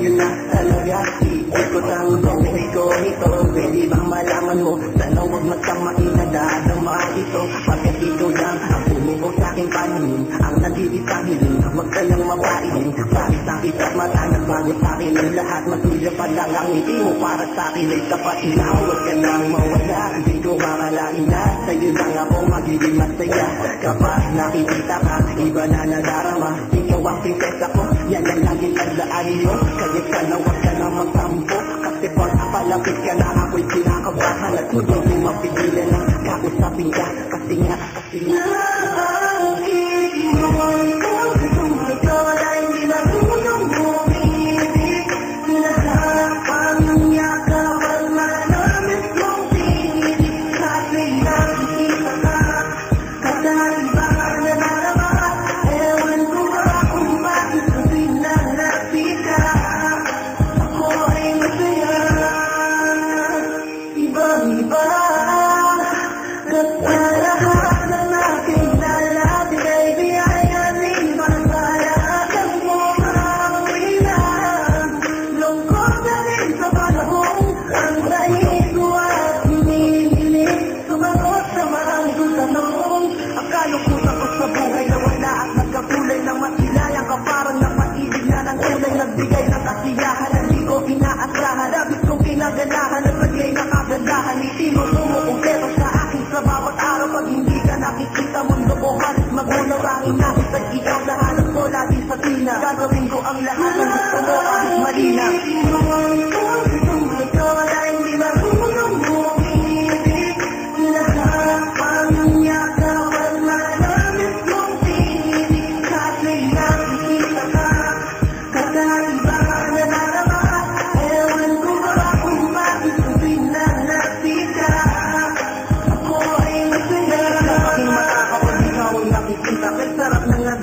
ngayon na talaga iikot ang buhay ko nito. Pwede bang malaman mo, sana huwag magkamain na dadama ito. Pagkat ikaw lang ang bumuo sa aking paningin, ang nandiditangin, huwag ka lang mapainin. Bakit sakit at mata, nagbago sa akin ang lahat. Matuloy pa lang ang ngiti mo, para sa akin ay tapat na. Huwag ka lang mawala, hindi ko makalain na sa'yo lang ako magiging masaya. Kapag nakikita ka, iba na nadarama. Ikaw ang prinsesa ko, yan ang laging tandaanin mo. Kaya sana huwag ka na magtampo, kasi pag palapit ka na ako'y kinakabahan. At kung di mapigilan na kausapin ka, kasi nga nagbigay ng kasiyahan, hindi ko inaasahan. Labis kong kinaganahan, nagbigay ng kagandahan. Itinuturo kong pero sa akin sa bawat araw. Pag hindi ka nakikita, mundo ko halos magunaw. Rangin namin sa ikaw na hanap ko lagi sa tina. Gagawin ko ang lahat ng gusto mo kahit malina.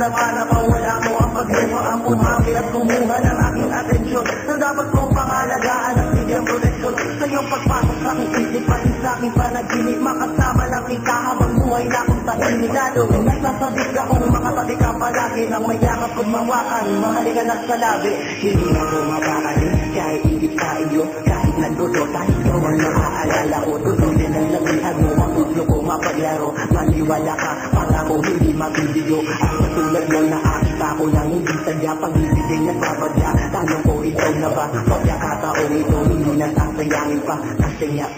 Para mawala mo ang pagluha, ang umami at kumuha ng aking atensyon. Na dapat kong pangalagaan at bigyang proteksyon. Sa iyong pagpasok sa aking isip, pati sa aking panaginip. Makasama lang kita habang buhay na akong tahimik. Lalo nagsasabik akong makatabi ka palagi nang may yakap kong mawakan. Mahalikan at sa labi, hindi ako mapakain kahit hindi sa iyo, kahit nagdudo. Kahit ikaw ang naaalala ko, tutuloy ng labihan mo. Ang gusto ko mapaglaro, maniwala ka, pangako hindi mabibiyo. Ang katulad mo na akita ko lang hindi sadya, pag-ibigay nagbabadya. Tanong ko ikaw na ba, pagkakataong ito hindi na sasayangin pa. Kasi nga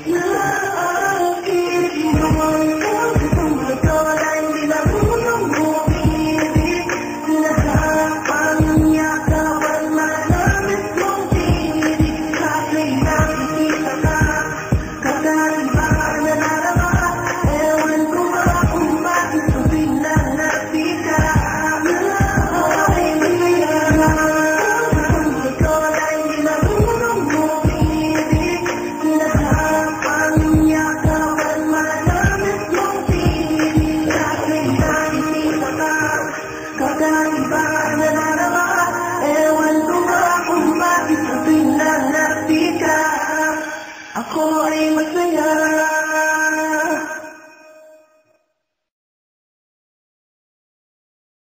ako ay masaya.